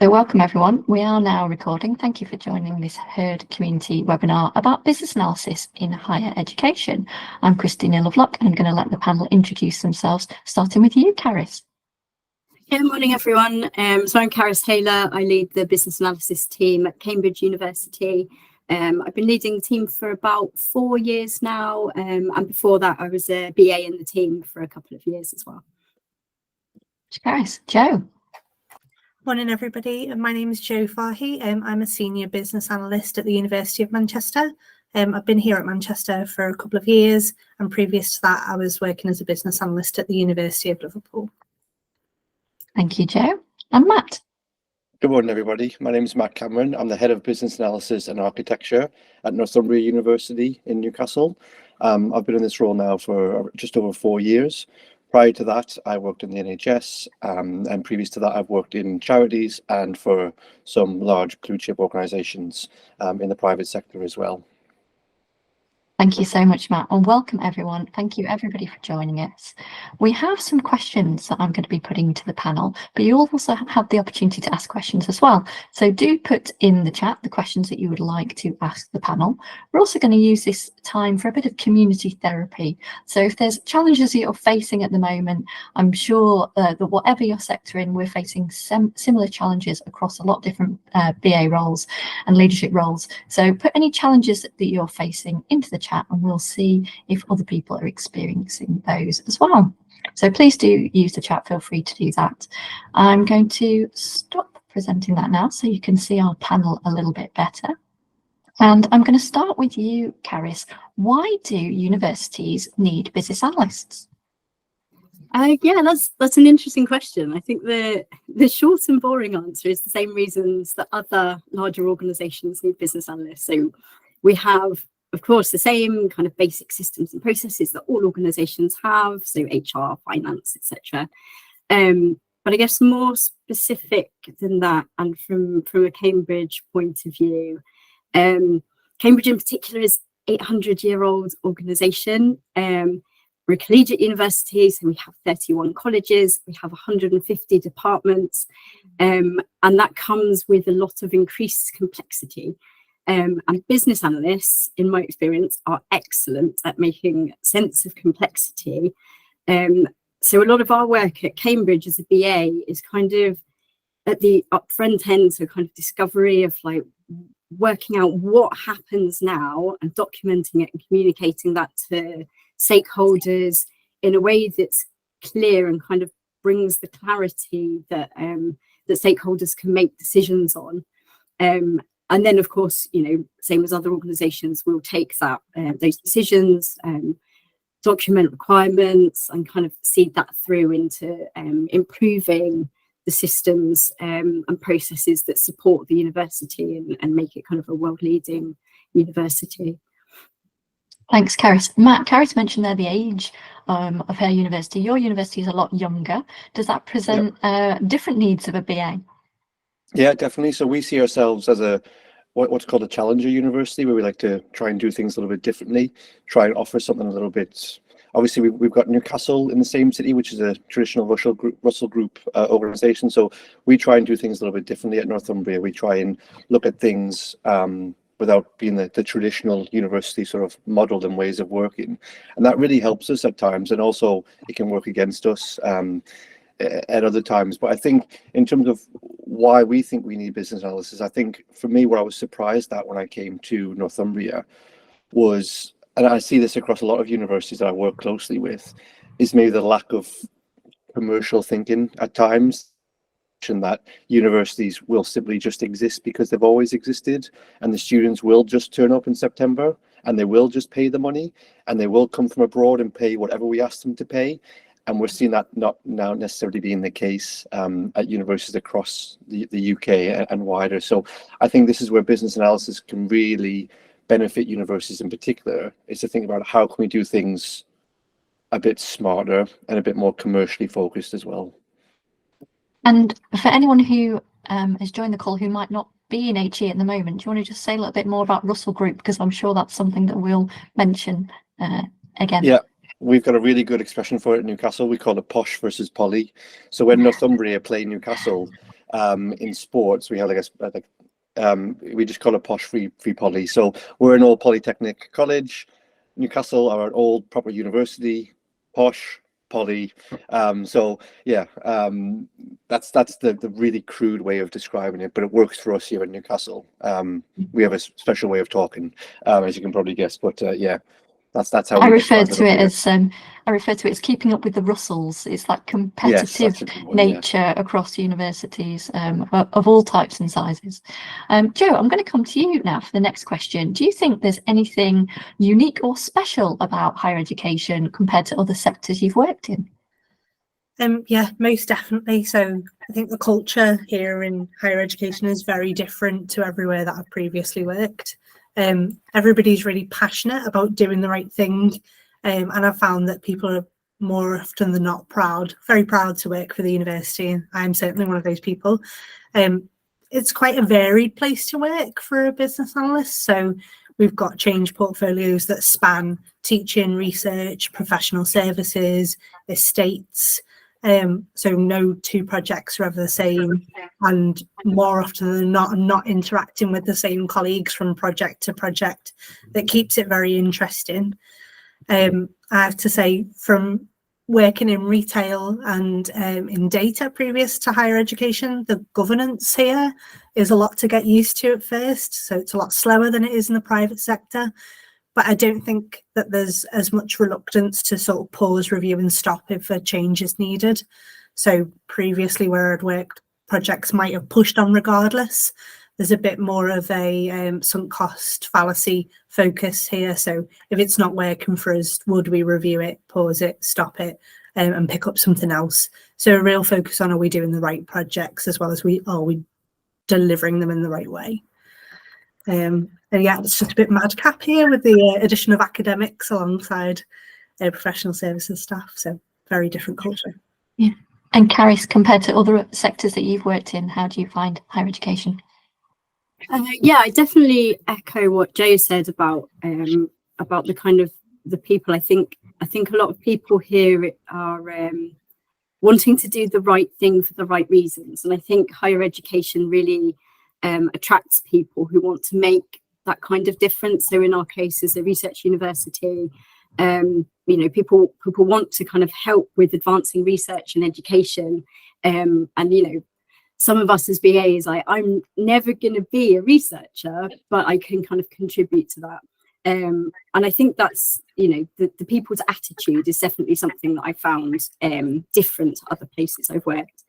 So welcome everyone. We are now recording. Thank you for joining this Heard community webinar about business analysis in higher education. I'm Christina Lovelock and I'm going to let the panel introduce themselves, starting with you, Carys. Good morning everyone. So I'm Carys Hayler. I lead the business analysis team at Cambridge University. I've been leading the team for about 4 years now, and before that I was a BA in the team for a couple of years as well. Carys. Jo. Morning everybody, my name is Jo Fahy. I'm a senior business analyst at the University of Manchester. I've been here at Manchester for a couple of years, and previous to that I was working as a business analyst at the University of Liverpool. Thank you, Jo. And Matt. Good morning everybody, my name is Matt Cameron. I'm the head of business analysis and architecture at Northumbria University in Newcastle. I've been in this role now for just over 4 years. Prior to that, I worked in the NHS, and previous to that, I've worked in charities and for some large blue chip organisations in the private sector as well. Thank you so much, Matt, and welcome everyone. Thank you everybody for joining us. We have some questions that I'm going to be putting to the panel, but you also have the opportunity to ask questions as well. So do put in the chat the questions that you would like to ask the panel. We're also going to use this time for a bit of community therapy. So if there's challenges that you're facing at the moment, I'm sure that whatever your sector in, we're facing similar challenges across a lot of different BA roles and leadership roles. So put any challenges that you're facing into the chat and we'll see if other people are experiencing those as well. So please do use the chat, feel free to do that. I'm going to stop presenting that now so you can see our panel a little bit better. And I'm going to start with you, Carys. Why do universities need business analysts? Yeah, that's an interesting question. I think the short and boring answer is the same reasons that other larger organisations need business analysts. So we have, of course, the same kind of basic systems and processes that all organisations have, so HR, finance, etc. But I guess more specific than that, and from a Cambridge point of view, Cambridge in particular is an 800-year-old organisation. We're a collegiate university, so we have 31 colleges, we have 150 departments, and that comes with a lot of increased complexity. And business analysts, in my experience, are excellent at making sense of complexity. So a lot of our work at Cambridge as a BA is kind of at the upfront end, so kind of discovery of like working out what happens now and documenting it and communicating that to stakeholders in a way that's clear and kind of brings the clarity that that stakeholders can make decisions on. And then, of course, you know, same as other organisations, we'll take that those decisions, document requirements, and kind of seed that through into improving the systems and processes that support the university and make it kind of a world-leading university. Thanks, Carys. Matt, Carys mentioned there the age of her university. Your university is a lot younger. Does that present different needs of a BA? Yeah, definitely. So we see ourselves as what's called a challenger university, where we like to try and do things a little bit differently, try and offer something a little bit. Obviously, we've got Newcastle in the same city, which is a traditional Russell Group organisation. So we try and do things a little bit differently at Northumbria. We try and look at things without being the traditional university sort of model and ways of working, and that really helps us at times. And also, it can work against us at other times. But I think in terms of why we think we need business analysis, I think for me, what I was surprised at when I came to Northumbria was, and I see this across a lot of universities that I work closely with, is maybe the lack of commercial thinking at times, and that universities will simply just exist because they've always existed, and the students will just turn up in September and they will just pay the money, and they will come from abroad and pay whatever we ask them to pay. And we're seeing that not now necessarily being the case at universities across the UK and wider. So I think this is where business analysis can really benefit universities in particular, is to think about how can we do things a bit smarter and a bit more commercially focused as well. And for anyone who has joined the call who might not be in HE at the moment, do you want to just say a little bit more about Russell Group? Because I'm sure that's something that we'll mention again. Yeah. We've got a really good expression for it in Newcastle. We call it posh versus poly. So when Northumbria play Newcastle, in sports, we have we just call it posh free poly. So we're an old polytechnic college. Newcastle are an old proper university, posh poly. So yeah, that's the really crude way of describing it, but it works for us here in Newcastle. We have a special way of talking, as you can probably guess, but yeah. That's how I we refer describe to it up here. as keeping up with the Russells. It's like Yes, competitive that's a good one, yeah. nature across universities of all types and sizes. Joe, I'm going to come to you now for the next question. Do you think there's anything unique or special about higher education compared to other sectors you've worked in? Yeah, most definitely. So I think the culture here in higher education is very different to everywhere that I've previously worked. Everybody's really passionate about doing the right thing, and I've found that people are more often than not very proud to work for the university, and I'm certainly one of those people. It's quite a varied place to work for a business analyst. So we've got change portfolios that span teaching, research, professional services, estates. So no two projects are ever the same, and more often than not, I'm not interacting with the same colleagues from project to project. That keeps it very interesting. I have to say, from working in retail and in data previous to higher education, the governance here is a lot to get used to at first. So it's a lot slower than it is in the private sector. But I don't think that there's as much reluctance to sort of pause, review and stop if a change is needed. So previously where I'd worked, projects might have pushed on regardless. There's a bit more of a sunk cost fallacy focus here. So if it's not working for us, would we review it, pause it, stop it, and pick up something else? So a real focus on, are we doing the right projects, as well as are we delivering them in the right way? And yeah, it's just a bit madcap here with the addition of academics alongside professional services staff. So very different culture. Yeah. And Carys, compared to other sectors that you've worked in, how do you find higher education? Yeah, I definitely echo what Joe said about the kind of the people. I think a lot of people here are wanting to do the right thing for the right reasons, and I think higher education really attracts people who want to make that kind of difference. So in our case, as a research university, people want to kind of help with advancing research and education, and some of us as BAs, I'm never going to be a researcher, but I can kind of contribute to that. And I think that's, the people's attitude is definitely something that I found different to other places I've worked.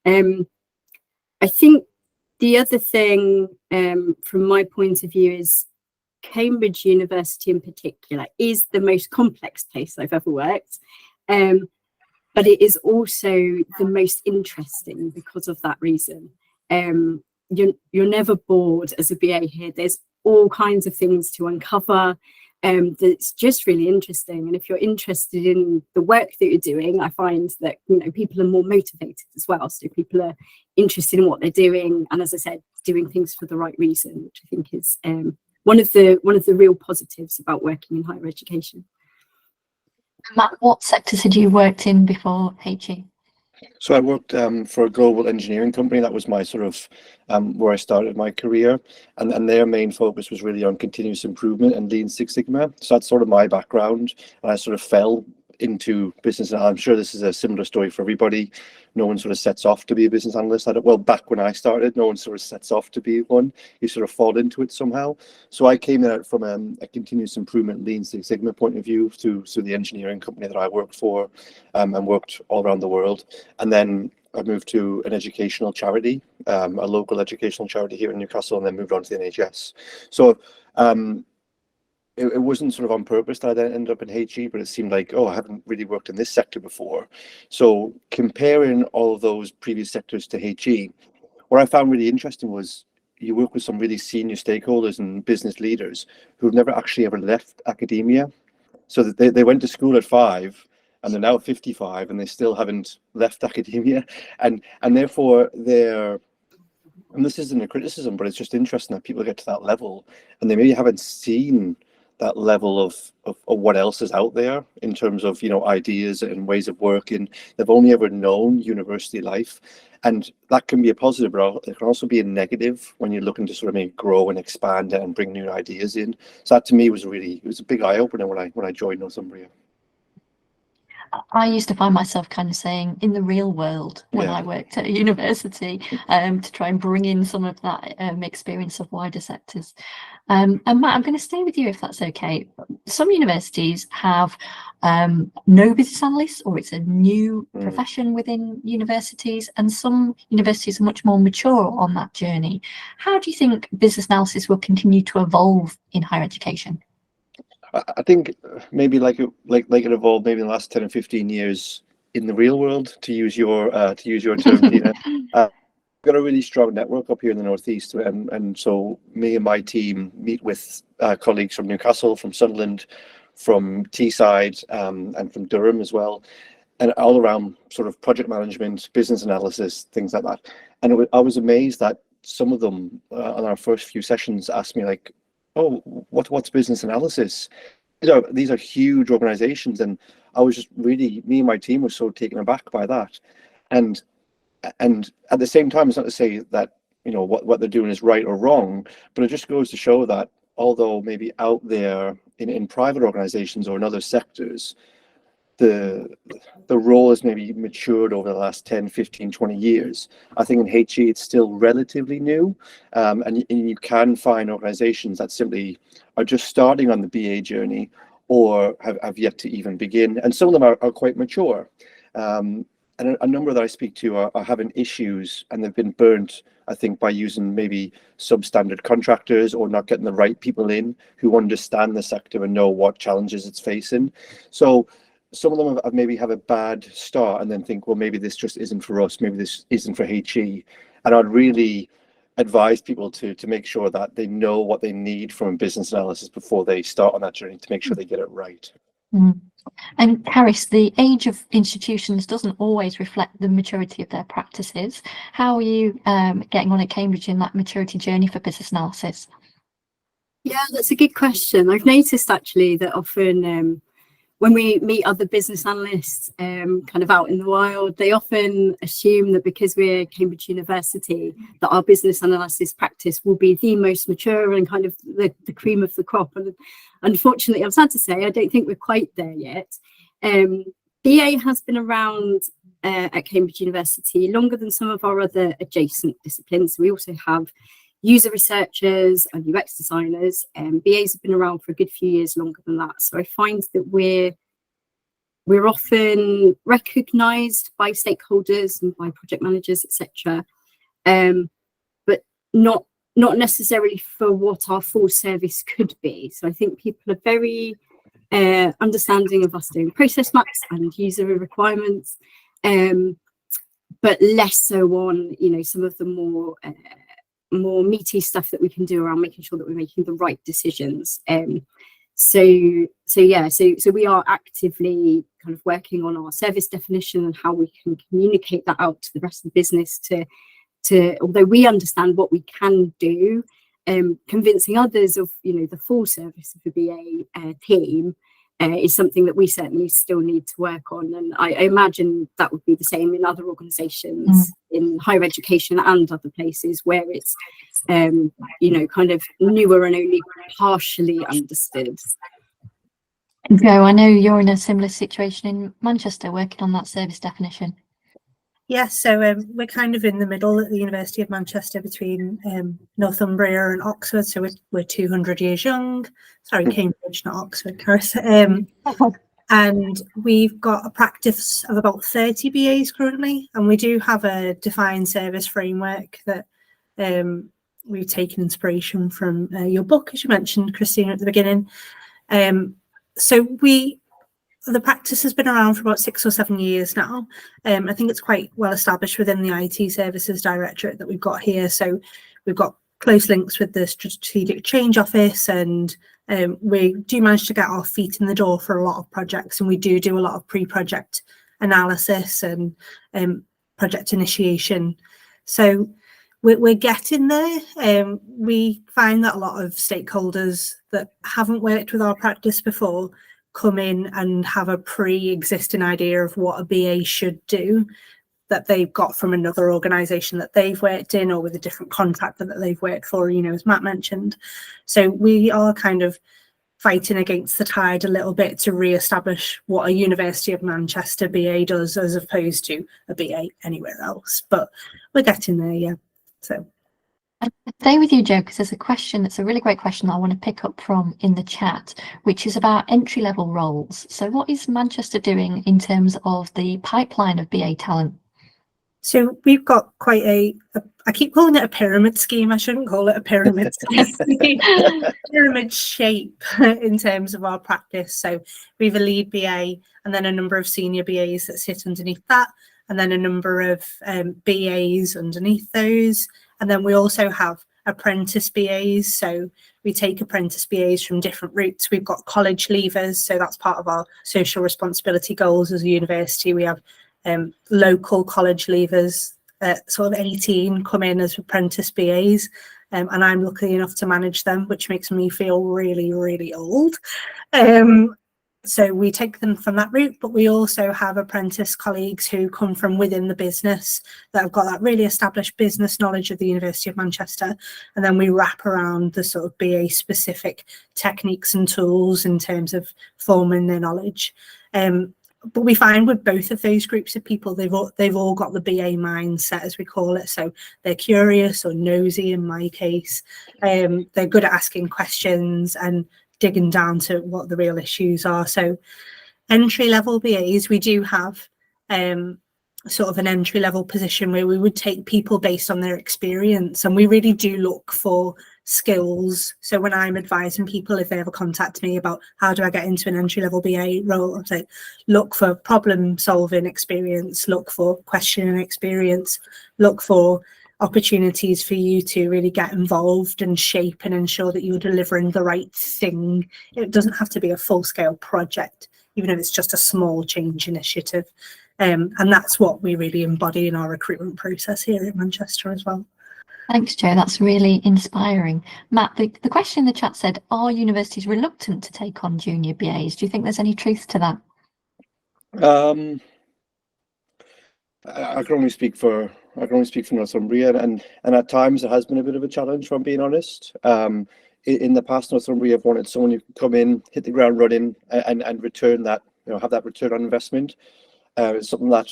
I think the other thing from my point of view is Cambridge University in particular is the most complex place I've ever worked. But it is also the most interesting because of that reason. You're never bored as a BA here. There's all kinds of things to uncover. That's just really interesting. And if you're interested in the work that you're doing, I find that people are more motivated as well. So people are interested in what they're doing, and as I said, doing things for the right reason, which I think is one of the real positives about working in higher education. Matt, what sectors had you worked in before HE? So I worked for a global engineering company. That was my sort of where I started my career, and their main focus was really on continuous improvement and Lean Six Sigma. So that's sort of my background, and I sort of fell into business. And I'm sure this is a similar story for everybody. No one sort of sets off to be a business analyst. Well, back when I started, no one sort of sets off to be one. You sort of fall into it somehow. So I came out from a continuous improvement Lean Six Sigma point of view through the engineering company that I worked for, and worked all around the world. And then I moved to an educational charity, a local educational charity here in Newcastle, and then moved on to the NHS. So it wasn't sort of on purpose that I then ended up in HE, but it seemed like, I haven't really worked in this sector before. So comparing all of those previous sectors to HE, what I found really interesting was you work with some really senior stakeholders and business leaders who've never actually ever left academia. So that they went to school at 5 and they're now 55 and they still haven't left academia. And therefore and this isn't a criticism, but it's just interesting that people get to that level and they maybe haven't seen that level of what else is out there in terms of, ideas and ways of working. They've only ever known university life, and that can be a positive, but it can also be a negative when you're looking to sort of maybe grow and expand it and bring new ideas in. So that to me was a big eye opener when I joined Northumbria. I used to find myself kind of saying in the real world when I worked at a university, to try and bring in some of that experience of wider sectors. And Matt, I'm going to stay with you if that's okay. Some universities have no business analysts, or it's a new profession within universities, and some universities are much more mature on that journey. How do you think business analysis will continue to evolve in higher education? I think maybe like it evolved maybe in the last 10 or 15 years in the real world, to use your term, Tina. We've got a really strong network up here in the Northeast, and so me and my team meet with colleagues from Newcastle, from Sunderland, from Teesside, and from Durham as well, and all around sort of project management, business analysis, things like that. And I was amazed that some of them on our first few sessions asked me like, "Oh, what's business analysis?" These are huge organizations, and I was just really, me and my team were so taken aback by that. And at the same time, it's not to say that what they're doing is right or wrong, but it just goes to show that although maybe out there in private organizations or in other sectors, the role has maybe matured over the last 10, 15, 20 years. I think in HE it's still relatively new, and you can find organizations that simply are just starting on the BA journey or have yet to even begin, and some of them are quite mature. And a number that I speak to are having issues, and they've been burnt, I think, by using maybe substandard contractors or not getting the right people in who understand the sector and know what challenges it's facing. So some of them have maybe have a bad start and then think, well, maybe this just isn't for us, maybe this isn't for HE. And I'd really advise people to make sure that they know what they need from a business analysis before they start on that journey, to make sure they get it right. And Carys, the age of institutions doesn't always reflect the maturity of their practices. How are you getting on at Cambridge in that maturity journey for business analysis? Yeah, that's a good question. I've noticed actually that often when we meet other business analysts kind of out in the wild, they often assume that because we're Cambridge University, that our business analysis practice will be the most mature and kind of the cream of the crop. And unfortunately, I'm sad to say, I don't think we're quite there yet. BA has been around at Cambridge University longer than some of our other adjacent disciplines. We also have user researchers and UX designers, and BAs have been around for a good few years longer than that. So I find that we're often recognised by stakeholders and by project managers, etc., but not necessarily for what our full service could be. So I think people are very understanding of us doing process maps and user requirements, but less so on some of the more meaty stuff that we can do around making sure that we're making the right decisions. So we are actively kind of working on our service definition and how we can communicate that out to the rest of the business to although we understand what we can do, convincing others of the full service of the BA team is something that we certainly still need to work on. And I imagine that would be the same in other organisations in higher education and other places where it's kind of newer and only partially understood. Jo, I know you're in a similar situation in Manchester, working on that service definition. Yes, so we're kind of in the middle at the University of Manchester between Northumbria and Oxford. So we're 200 years young. Sorry, Cambridge, not Oxford, Carys. And we've got a practice of about 30 BAs currently. And we do have a defined service framework that we've taken inspiration from your book, as you mentioned, Christina, at the beginning. So the practice has been around for about 6 or 7 years now. I think it's quite well established within the IT Services Directorate that we've got here. So we've got close links with the Strategic Change Office, and we do manage to get our feet in the door for a lot of projects, and we do a lot of pre-project analysis and project initiation. So we're getting there. We find that a lot of stakeholders that haven't worked with our practice before come in and have a pre-existing idea of what a BA should do that they've got from another organisation that they've worked in, or with a different contractor that they've worked for, you know, as Matt mentioned. So we are kind of fighting against the tide a little bit to re-establish what a University of Manchester BA does as opposed to a BA anywhere else. But we're getting there, yeah. So I'll stay with you, Joe, because there's a question that's a really great question that I want to pick up from in the chat, which is about entry-level roles. So what is Manchester doing in terms of the pipeline of BA talent? So we've got quite I keep calling it a pyramid scheme. I shouldn't call it a pyramid scheme. Pyramid shape in terms of our practice. So we have a lead BA and then a number of senior BAs that sit underneath that, and then a number of BAs underneath those. And then we also have apprentice BAs. So we take apprentice BAs from different routes. We've got college leavers. So that's part of our social responsibility goals as a university. We have local college leavers at sort of 18 come in as apprentice BAs, and I'm lucky enough to manage them, which makes me feel really, really old. So we take them from that route, but we also have apprentice colleagues who come from within the business that have got that really established business knowledge of the University of Manchester, and then we wrap around the sort of BA specific techniques and tools in terms of forming their knowledge. But we find with both of those groups of people, they've all got the BA mindset, as we call it. So they're curious or nosy in my case. They're good at asking questions and digging down to what the real issues are. So entry-level BAs, we do have sort of an entry-level position where we would take people based on their experience, and we really do look for skills. So when I'm advising people, if they ever contact me about how do I get into an entry-level BA role, I'd say look for problem-solving experience, look for questioning experience, look for opportunities for you to really get involved and shape and ensure that you're delivering the right thing. It doesn't have to be a full-scale project, even if it's just a small change initiative. And that's what we really embody in our recruitment process here at Manchester as well. Thanks, Joe. That's really inspiring. Matt, the question in the chat said, are universities reluctant to take on junior BAs? Do you think there's any truth to that? I can only speak for Northumbria, and at times it has been a bit of a challenge, if I'm being honest. In the past, Northumbria have wanted someone who could come in, hit the ground running, and return that, have that return on investment. It's something that,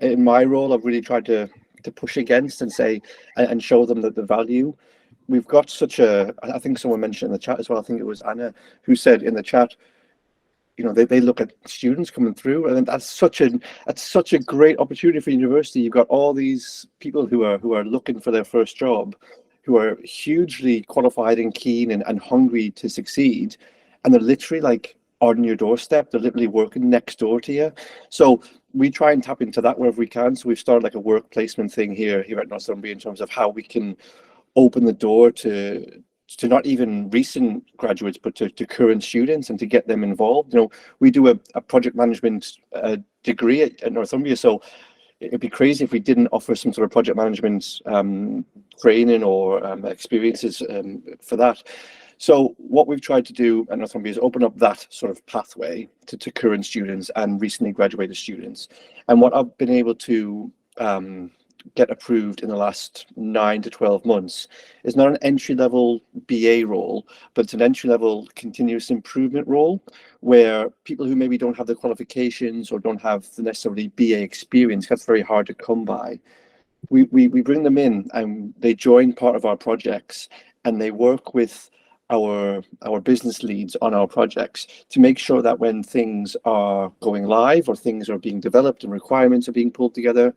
in my role, I've really tried to push against and say and show them that the value. We've got such a, I think someone mentioned in the chat as well, I think it was Anna who said in the chat, they look at students coming through, and that's such a great opportunity for university. You've got all these people who are looking for their first job, who are hugely qualified and keen and hungry to succeed, and they're literally like on your doorstep. They're literally working next door to you. So we try and tap into that wherever we can. So we've started like a work placement thing here at Northumbria in terms of how we can open the door to not even recent graduates, but to current students, and to get them involved. We do a project management degree at Northumbria, so it'd be crazy if we didn't offer some sort of project management training or experiences for that. So what we've tried to do at Northumbria is open up that sort of pathway to current students and recently graduated students. And what I've been able to get approved in the last 9 to 12 months is not an entry-level BA role, but it's an entry-level continuous improvement role, where people who maybe don't have the qualifications or don't have the necessarily BA experience, that's very hard to come by. We bring them in and they join part of our projects, and they work with our business leads on our projects to make sure that when things are going live or things are being developed and requirements are being pulled together,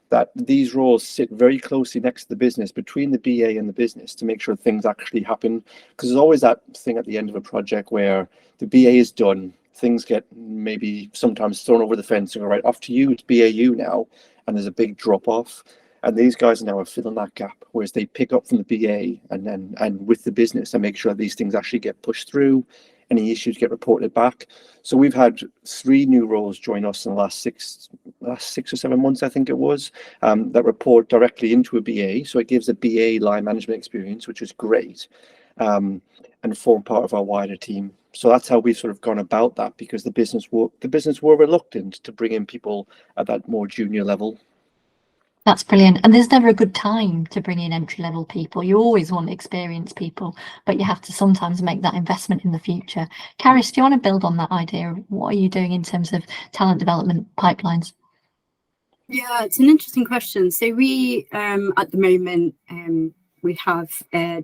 that these roles sit very closely next to the business, between the BA and the business, to make sure things actually happen. Because there's always that thing at the end of a project where the BA is done, things get maybe sometimes thrown over the fence and go, right, off to you, it's BAU now, and there's a big drop off. And these guys now are filling that gap, whereas they pick up from the BA and with the business and make sure these things actually get pushed through, any issues get reported back. So we've had 3 new roles join us in the last six or 7 months, I think it was, that report directly into a BA. So it gives a BA line management experience, which is great, and form part of our wider team. So that's how we've sort of gone about that, because the business were reluctant to bring in people at that more junior level. That's brilliant. And there's never a good time to bring in entry-level people. You always want experienced people, but you have to sometimes make that investment in the future. Carys, do you want to build on that idea? What are you doing in terms of talent development pipelines? Yeah, it's an interesting question. So we, at the moment, we have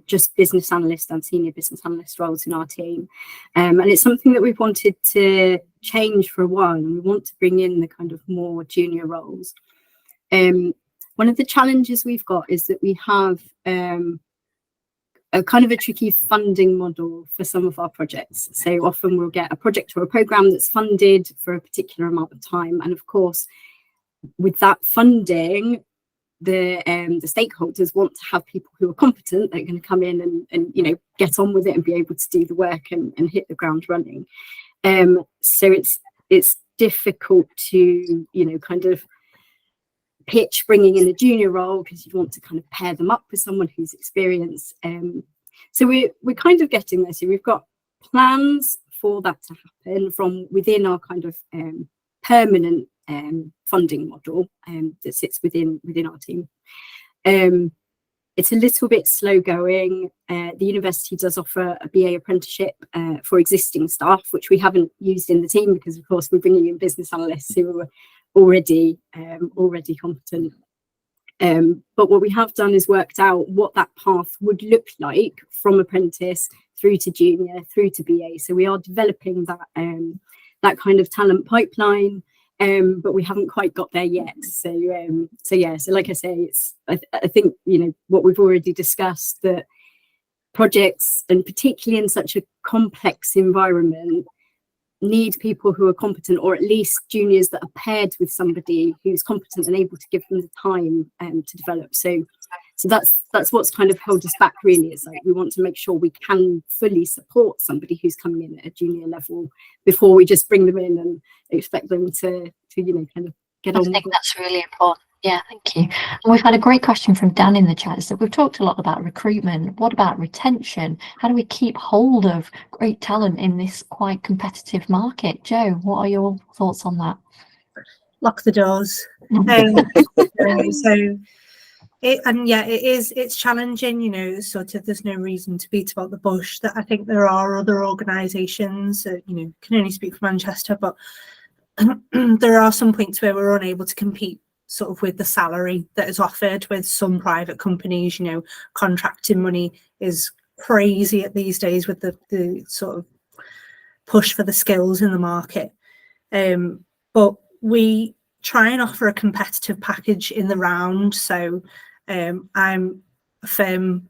just business analyst and senior business analyst roles in our team. And it's something that we've wanted to change for a while, and we want to bring in the kind of more junior roles. One of the challenges we've got is that we have a kind of a tricky funding model for some of our projects. So often we'll get a project or a program that's funded for a particular amount of time. And of course, with that funding, the stakeholders want to have people who are competent that are going to come in and you know, get on with it and be able to do the work and hit the ground running. So it's difficult to, you know, kind of pitch bringing in a junior role, because you want to kind of pair them up with someone who's experienced. So we're kind of getting there. So we've got plans for that to happen from within our kind of permanent funding model that sits within our team. It's a little bit slow going. The university does offer a BA apprenticeship for existing staff, which we haven't used in the team because, of course, we're bringing in business analysts who are already competent. But what we have done is worked out what that path would look like from apprentice through to junior, through to BA. So we are developing that kind of talent pipeline. But we haven't quite got there yet. So yeah, so like I say, I think, you know, what we've already discussed, that projects, and particularly in such a complex environment, need people who are competent, or at least juniors that are paired with somebody who's competent and able to give them the time to develop. So that's what's kind of held us back, really. It's like we want to make sure we can fully support somebody who's coming in at a junior level before we just bring them in and expect them to you know, kind of get on. I think that's really important. Yeah, thank you. And we've had a great question from Dan in the chat. So we've talked a lot about recruitment. What about retention? How do we keep hold of great talent in this quite competitive market? Jo, what are your thoughts on that? Lock the doors. It's challenging, you know, sort of, there's no reason to beat about the bush. That I think there are other organisations, you know, can only speak for Manchester, but there are some points where we're unable to compete sort of with the salary that is offered with some private companies. You know, contracting money is crazy at these days with the sort of push for the skills in the market. But we try and offer a competitive package in the round. So I'm a firm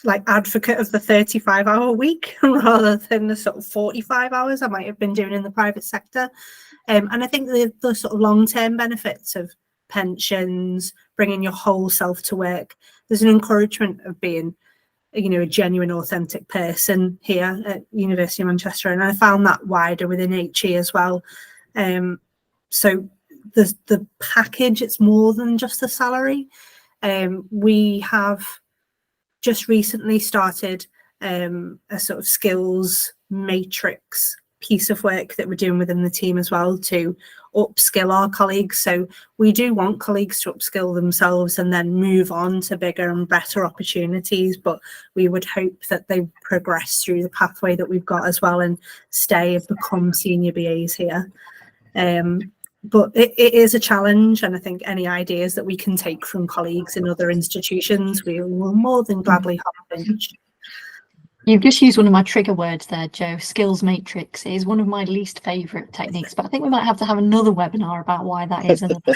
like advocate of the 35-hour week rather than the sort of 45 hours I might have been doing in the private sector. And I think the sort of long-term benefits of pensions, bringing your whole self to work, there's an encouragement of being, you know, a genuine, authentic person here at University of Manchester, and I found that wider within HE as well. So the package, it's more than just the salary. We have just recently started a sort of skills matrix piece of work that we're doing within the team as well to upskill our colleagues. So we do want colleagues to upskill themselves and then move on to bigger and better opportunities, but we would hope that they progress through the pathway that we've got as well and stay and become senior BAs here. But it is a challenge, and I think any ideas that we can take from colleagues in other institutions, we will more than gladly hop in. You've just used one of my trigger words there, Jo. Skills matrix is one of my least favourite techniques, but I think we might have to have another webinar about why that is another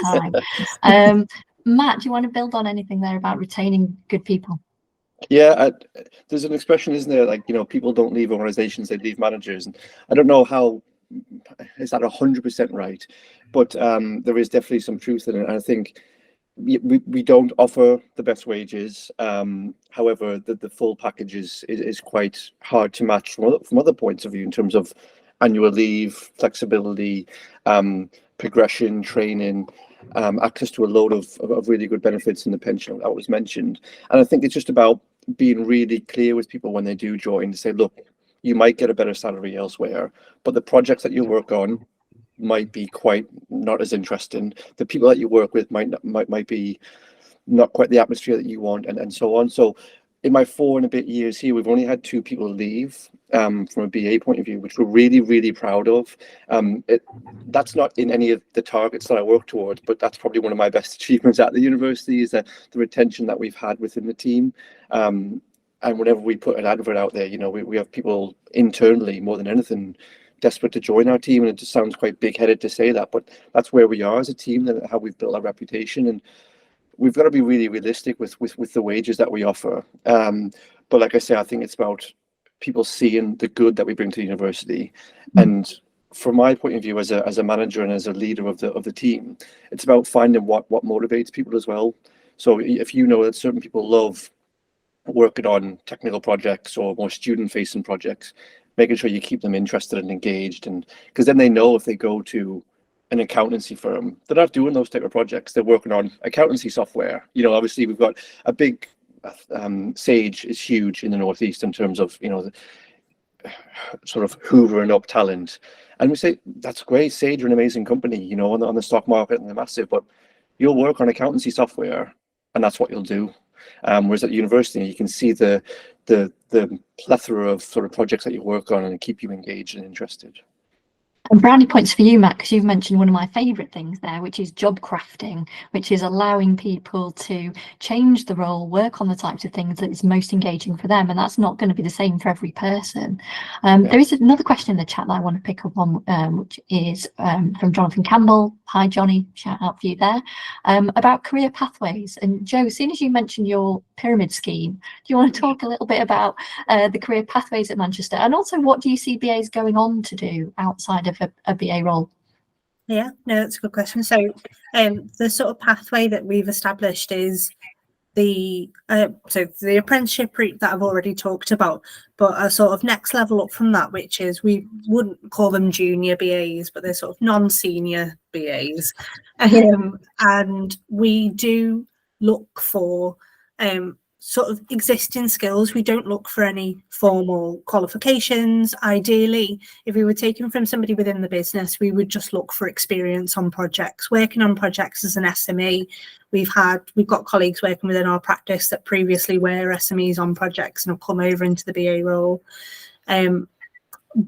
time. Matt, do you want to build on anything there about retaining good people? Yeah, there's an expression, isn't there? Like, you know, people don't leave organizations, they leave managers. And I don't know how, is that 100% right? But there is definitely some truth in it. And I think we don't offer the best wages. However, the full package is quite hard to match from other points of view in terms of annual leave, flexibility, progression, training, access to a load of really good benefits in the pension that was mentioned. And I think it's just about being really clear with people when they do join to say, look, you might get a better salary elsewhere, but the projects that you work on might be quite not as interesting. The people that you work with might be not quite the atmosphere that you want, and so on. So in my 4 and a bit years here, we've only had 2 people leave from a BA point of view, which we're really, really proud of. That's not in any of the targets that I work towards, but that's probably one of my best achievements at the university is the retention that we've had within the team. And whenever we put an advert out there, we have people internally more than anything desperate to join our team, and it just sounds quite big-headed to say that, but that's where we are as a team, and how we've built our reputation. And we've got to be really realistic with the wages that we offer. But like I say, I think it's about people seeing the good that we bring to the university. And from my point of view as a manager and as a leader of the team, it's about finding what motivates people as well. So if you know that certain people love working on technical projects or more student-facing projects, making sure you keep them interested and engaged, and because then they know if they go to an accountancy firm, they're not doing those type of projects, they're working on accountancy software. Obviously we've got a big Sage is huge in the Northeast in terms of the sort of hoovering up talent, and we say that's great, Sage are an amazing company on the stock market, and they're massive, but you'll work on accountancy software and that's what you'll do. Whereas at university you can see the plethora of sort of projects that you work on and keep you engaged and interested. And brownie points for you, Matt, because you've mentioned one of my favourite things there, which is job crafting, which is allowing people to change the role, work on the types of things that is most engaging for them. And that's not going to be the same for every person. There is another question in the chat that I want to pick up on, which is from Jonathan Campbell. Hi, Johnny, shout out for you there, about career pathways. And Joe, as soon as you mentioned your pyramid scheme, do you want to talk a little bit about the career pathways at Manchester? And also, what do you see BAs going on to do outside of a BA role? Yeah, no, that's a good question. So the sort of pathway that we've established is the apprenticeship route that I've already talked about, but a sort of next level up from that, which is, we wouldn't call them junior BAs, but they're sort of non-senior BAs. And we do look for sort of existing skills. We don't look for any formal qualifications. Ideally, if we were taken from somebody within the business, we would just look for experience on projects, working on projects as an SME. We've got colleagues working within our practice that previously were SMEs on projects and have come over into the BA role.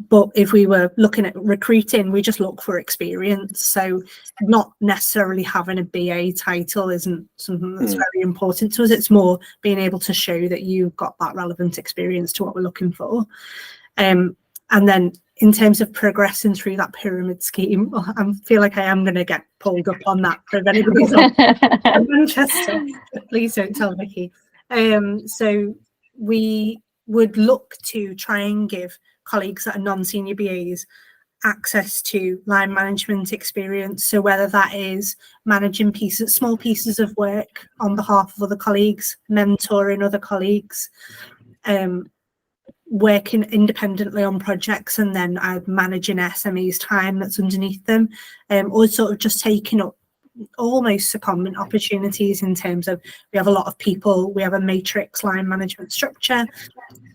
But if we were looking at recruiting, we just look for experience. So not necessarily having a BA title isn't something that's very important to us. It's more being able to show that you've got that relevant experience to what we're looking for. And then in terms of progressing through that pyramid scheme, I feel like I am going to get pulled up on that for anybody's on Manchester. Please don't tell Vicky. So we would look to try and give colleagues that are non-senior BAs access to line management experience. So whether that is managing small pieces of work on behalf of other colleagues, mentoring other colleagues, working independently on projects, and then managing SMEs' time that's underneath them, or sort of just taking up almost secondment opportunities in terms of, we have a lot of people, we have a matrix line management structure,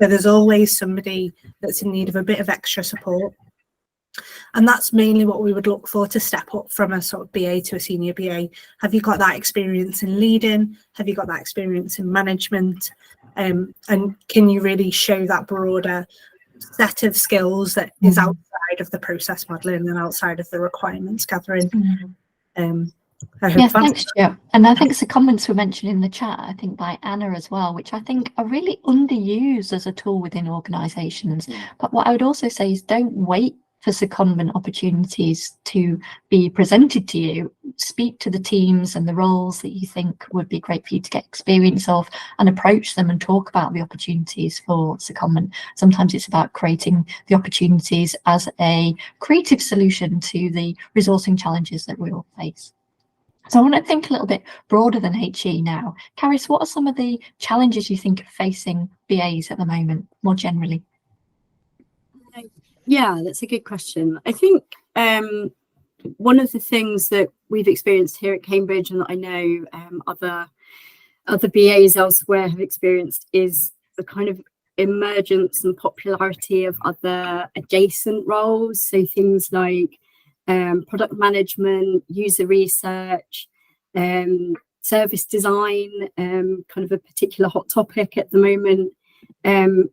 so there's always somebody that's in need of a bit of extra support. And that's mainly what we would look for to step up from a sort of BA to a senior BA. Have you got that experience in leading? Have you got that experience in management? And can you really show that broader set of skills that is outside of the process modelling and outside of the requirements gathering? Thanks, Joe. And I think the comments were mentioned in the chat, I think by Anna as well, which I think are really underused as a tool within organisations. But what I would also say is, don't wait for secondment opportunities to be presented to you. Speak to the teams and the roles that you think would be great for you to get experience of, and approach them and talk about the opportunities for secondment. Sometimes it's about creating the opportunities as a creative solution to the resourcing challenges that we all face. So I want to think a little bit broader than HE now. Carys, what are some of the challenges you think are facing BAs at the moment, more generally? Yeah, that's a good question. I think one of the things that we've experienced here at Cambridge, and that I know other BAs elsewhere have experienced, is the kind of emergence and popularity of other adjacent roles. So things like product management, user research, service design, kind of a particular hot topic at the moment. And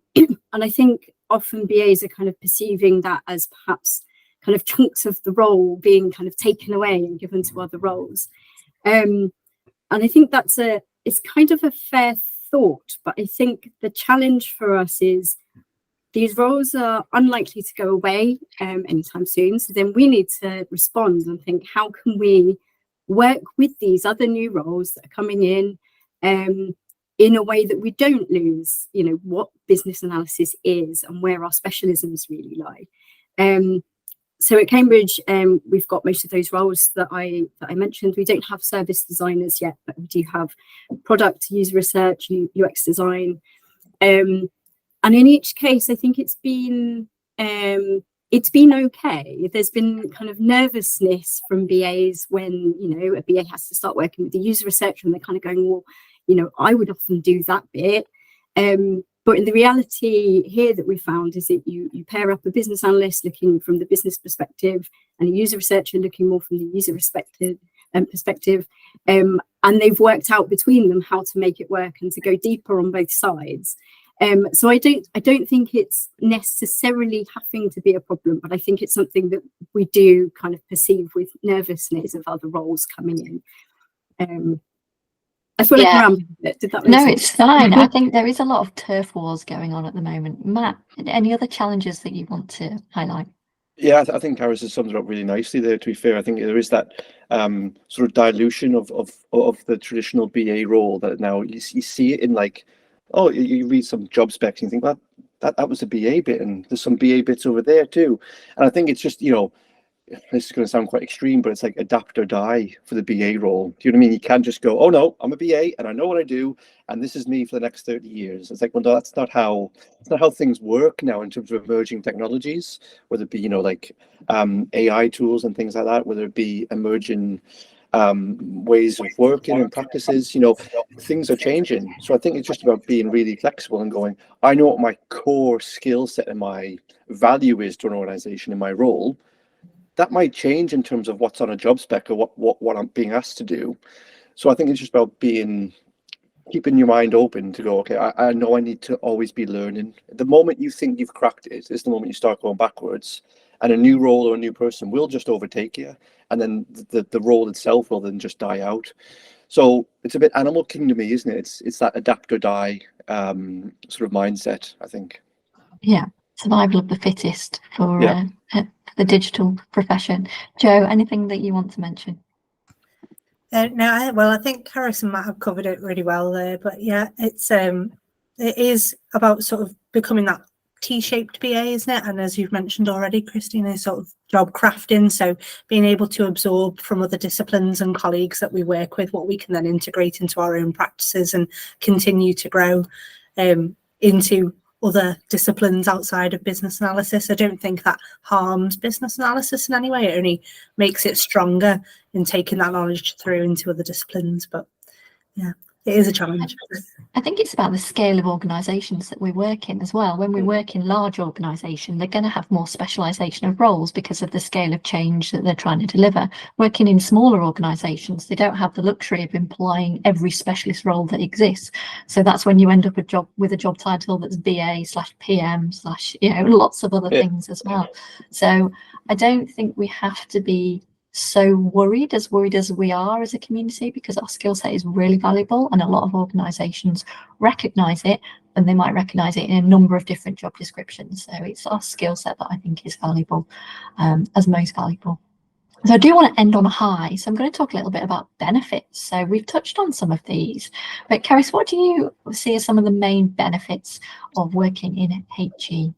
I think often BAs are kind of perceiving that as perhaps kind of chunks of the role being kind of taken away and given to other roles. And I think it's kind of a fair thought, but I think the challenge for us is these roles are unlikely to go away anytime soon. So then we need to respond and think, how can we work with these other new roles that are coming in a way that we don't lose, what business analysis is and where our specialisms really lie. So at Cambridge, we've got most of those roles that I mentioned. We don't have service designers yet, but we do have product, user research, UX design. And in each case, I think it's been okay. There's been kind of nervousness from BAs when, a BA has to start working with the user research and they're kind of going, well, I would often do that bit. But in the reality here that we found is that you pair up a business analyst looking from the business perspective and a user researcher looking more from the user perspective, and they've worked out between them how to make it work and to go deeper on both sides. So I don't think it's necessarily having to be a problem, but I think it's something that we do kind of perceive with nervousness of other roles coming in. I feel like around it. Did that make sense? It's fine. I think there is a lot of turf wars going on at the moment. Matt, any other challenges that you want to highlight? Yeah, I think Carys has summed it up really nicely there, to be fair. I think there is that sort of dilution of the traditional BA role that now you see it in, like, oh, you read some job specs and you think, well, that was a BA bit, and there's some BA bits over there too. And I think it's just, this is going to sound quite extreme, but it's like adapt or die for the BA role. Do you know what I mean? You can't just go, oh no, I'm a BA and I know what I do, and this is me for the next 30 years. It's like, well, no, that's not how things work now in terms of emerging technologies, whether it be, like AI tools and things like that, whether it be emerging ways of working and practices. Things are changing. So I think it's just about being really flexible and going, I know what my core skill set and my value is to an organization in my role. That might change in terms of what's on a job spec or what I'm being asked to do. So I think it's just about keeping your mind open to go, okay, I know I need to always be learning. The moment you think you've cracked it is the moment you start going backwards, and a new role or a new person will just overtake you, and then the role itself will then just die out. So it's a bit animal kingdom-y, isn't it? It's that adapt or die sort of mindset, I think. Yeah, survival of the fittest for the digital profession. Jo, anything that you want to mention? No, I think Carys and Matt have covered it really well there. But yeah, it is about sort of becoming that T-shaped BA, isn't it? And as you've mentioned already, Christina, sort of job crafting. So being able to absorb from other disciplines and colleagues that we work with, what we can then integrate into our own practices and continue to grow into other disciplines outside of business analysis. I don't think that harms business analysis in any way. It only makes it stronger in taking that knowledge through into other disciplines. But yeah, it is a challenge. I think it's about the scale of organisations that we work in as well. When we work in large organisations, they're going to have more specialisation of roles because of the scale of change that they're trying to deliver. Working in smaller organisations, they don't have the luxury of employing every specialist role that exists. So that's when you end up with a job title that's BA/PM/ lots of other things as well. So I don't think we have to be so worried as we are as a community, because our skill set is really valuable, and a lot of organisations recognise it, and they might recognise it in a number of different job descriptions. So it's our skill set that I think is valuable, as most valuable. So I do want to end on a high, so I'm going to talk a little bit about benefits. So we've touched on some of these, but Carys, what do you see as some of the main benefits of working in HE?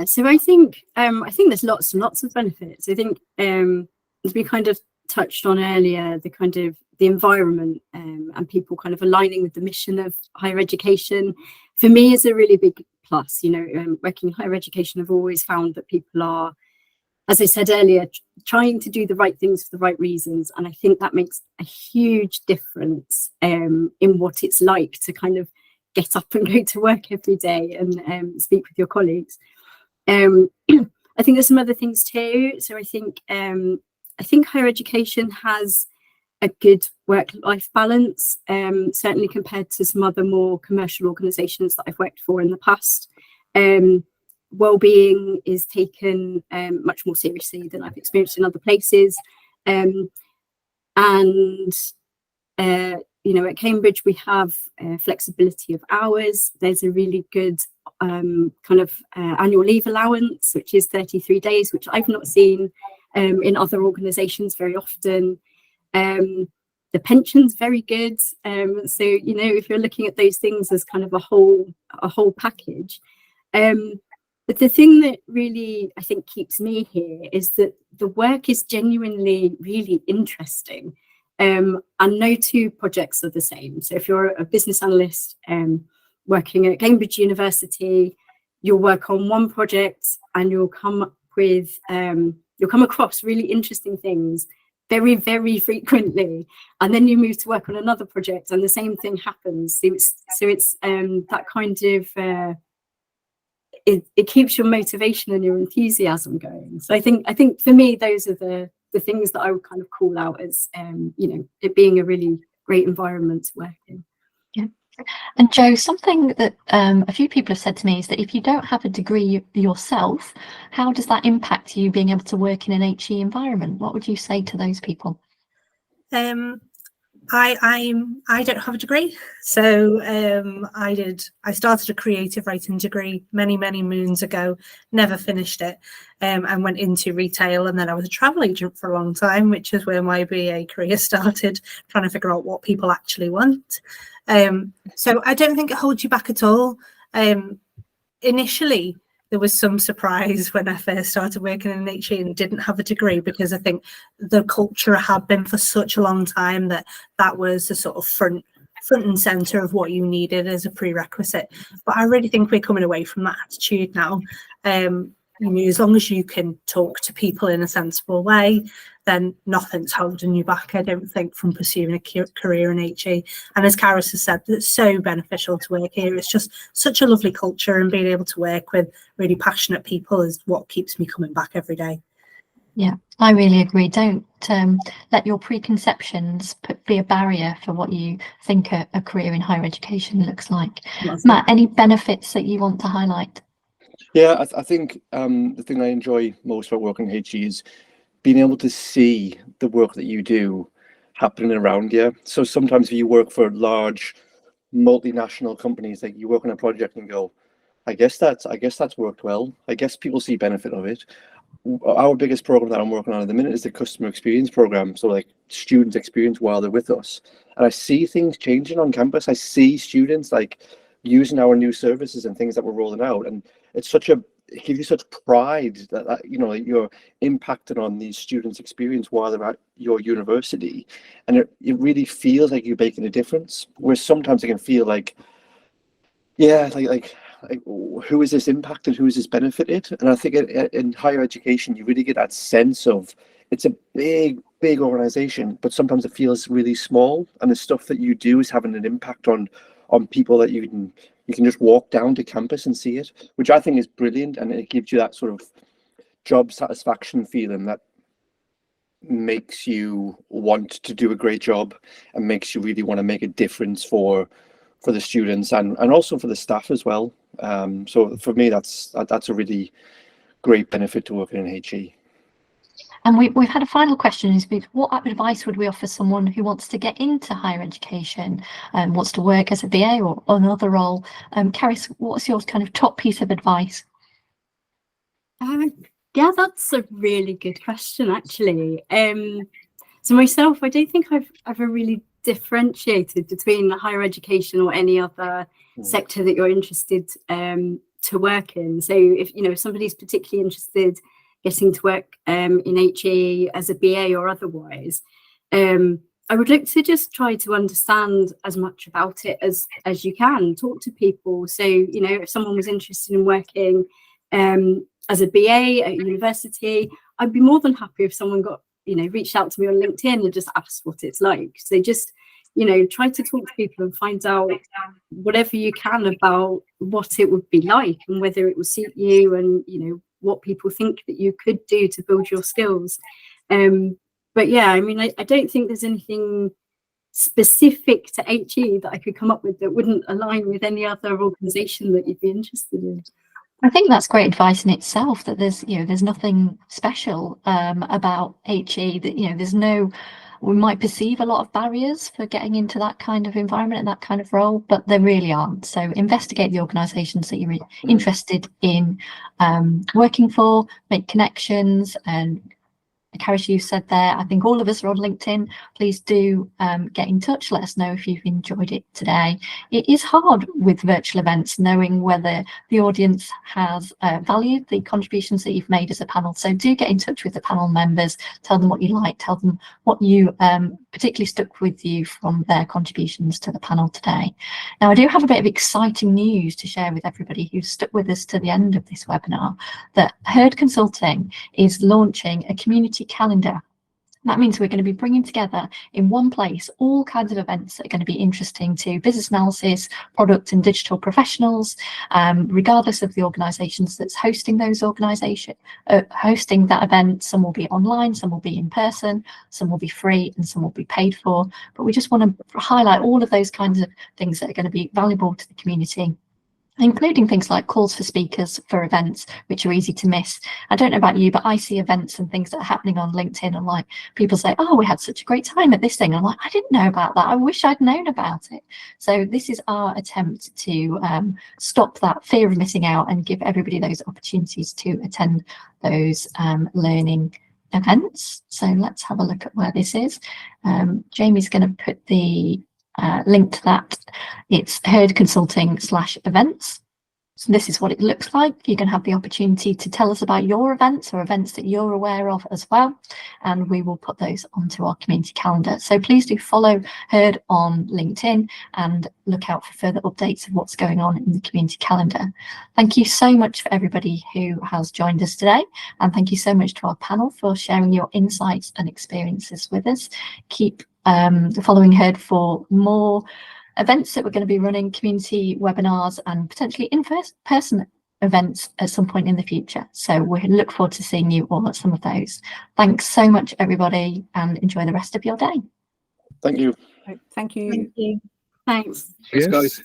So I think there's lots and lots of benefits. I think as we kind of touched on earlier, the kind of the environment and people kind of aligning with the mission of higher education, for me is a really big plus. You know, working in higher education, I've always found that people are, as I said earlier, trying to do the right things for the right reasons. And I think that makes a huge difference in what it's like to kind of get up and go to work every day and speak with your colleagues. I think there's some other things too. So I think higher education has a good work-life balance, certainly compared to some other more commercial organisations that I've worked for in the past. Well-being is taken much more seriously than I've experienced in other places. You know, at Cambridge, we have flexibility of hours. There's a really good kind of annual leave allowance, which is 33 days, which I've not seen in other organisations very often. The pension's very good. So, you know, if you're looking at those things as kind of a whole package. But the thing that really, I think, keeps me here is that the work is genuinely really interesting. And no two projects are the same. So if you're a business analyst working at Cambridge University, you'll work on one project and you'll come across really interesting things very, very frequently. And then you move to work on another project and the same thing happens. So it's that kind of, it keeps your motivation and your enthusiasm going. So I think for me, those are the things that I would kind of call out as, you know, it being a really great environment to work in. Yeah. And Jo, something that a few people have said to me is that if you don't have a degree yourself, how does that impact you being able to work in an HE environment? What would you say to those people? I don't have a degree, so I started a creative writing degree many moons ago, never finished it, and went into retail, and then I was a travel agent for a long time, which is where my BA career started, trying to figure out what people actually want. So I don't think it holds you back at all. Initially, there was some surprise when I first started working in HE and didn't have a degree, because I think the culture had been for such a long time that was the sort of front and center of what you needed as a prerequisite. But I really think we're coming away from that attitude now. You know, as long as you can talk to people in a sensible way, then nothing's holding you back, I don't think, from pursuing a career in HE. And as Carys has said, it's so beneficial to work here. It's just such a lovely culture, and being able to work with really passionate people is what keeps me coming back every day. Yeah, I really agree. Don't let your preconceptions be a barrier for what you think a career in higher education looks like. That's Matt, any benefits that you want to highlight? Yeah, I think the thing I enjoy most about working in HE is being able to see the work that you do happening around you. So sometimes if you work for large multinational companies, like you work on a project and go, I guess that's worked well. I guess people see benefit of it. Our biggest program that I'm working on at the minute is the customer experience program. So like students experience while they're with us. And I see things changing on campus. I see students like using our new services and things that we're rolling out. And it gives you such pride that you know, you're impacting on these students' experience while they're at your university. And it really feels like you're making a difference. Whereas sometimes it can feel like, yeah, like who is this impacted? Who is this benefited? And I think in higher education, you really get that sense of it's a big organization, but sometimes it feels really small. And the stuff that you do is having an impact on people that you can just walk down to campus and see it, which I think is brilliant. And it gives you that sort of job satisfaction feeling that makes you want to do a great job and makes you really want to make a difference for the students and also for the staff as well. So for me, that's a really great benefit to working in HE. And we've had a final question, is what advice would we offer someone who wants to get into higher education and wants to work as a BA or another role? Carys, what's your kind of top piece of advice? Yeah, that's a really good question, actually. So myself, I don't think I've ever really differentiated between higher education or any other sector that you're interested to work in. So if somebody's particularly interested getting to work in HE as a BA or otherwise, I would look to just try to understand as much about it as you can. Talk to people. So, you know, if someone was interested in working as a BA at university, I'd be more than happy if someone got, you know, reached out to me on LinkedIn and just asked what it's like. So just, you know, try to talk to people and find out whatever you can about what it would be like and whether it will suit you, and, you know, what people think that you could do to build your skills. But yeah, I mean, I don't think there's anything specific to HE that I could come up with that wouldn't align with any other organisation that you'd be interested in. I think that's great advice in itself, that there's, you know, there's nothing special about HE, that, you know, there's no, we might perceive a lot of barriers for getting into that kind of environment and that kind of role, but there really aren't. So investigate the organisations that you're interested in working for, make connections. And Carys, you said there, I think all of us are on LinkedIn. Please do get in touch. Let us know if you've enjoyed it today. It is hard with virtual events, knowing whether the audience has valued the contributions that you've made as a panel. So do get in touch with the panel members. Tell them what you like. Tell them what you particularly stuck with you from their contributions to the panel today. Now, I do have a bit of exciting news to share with everybody who's stuck with us to the end of this webinar, that Heard Consulting is launching a community calendar. That means we're going to be bringing together in one place all kinds of events that are going to be interesting to business analysis, product and digital professionals, regardless of the organisations that's hosting those hosting that event. Some will be online, some will be in person, some will be free, and some will be paid for. But we just want to highlight all of those kinds of things that are going to be valuable to the community, including things like calls for speakers for events, which are easy to miss. I don't know about you, but I see events and things that are happening on LinkedIn, and like people say, oh, we had such a great time at this thing. I'm like, I didn't know about that. I wish I'd known about it. So this is our attempt to stop that fear of missing out and give everybody those opportunities to attend those learning events. So let's have a look at where this is. Jamie's going to put the link to that. It's Heard Consulting /events. So this is what it looks like. You can have the opportunity to tell us about your events or events that you're aware of as well, and we will put those onto our community calendar. So please do follow Heard on LinkedIn and look out for further updates of what's going on in the community calendar. Thank you so much for everybody who has joined us today, and thank you so much to our panel for sharing your insights and experiences with us. Keep following Heard for more events that we're going to be running, community webinars, and potentially in-person events at some point in the future. So we look forward to seeing you all at some of those. Thanks so much, everybody, and enjoy the rest of your day. Thank you. Thank you. Thank you. Thanks. Yes. Thanks, guys.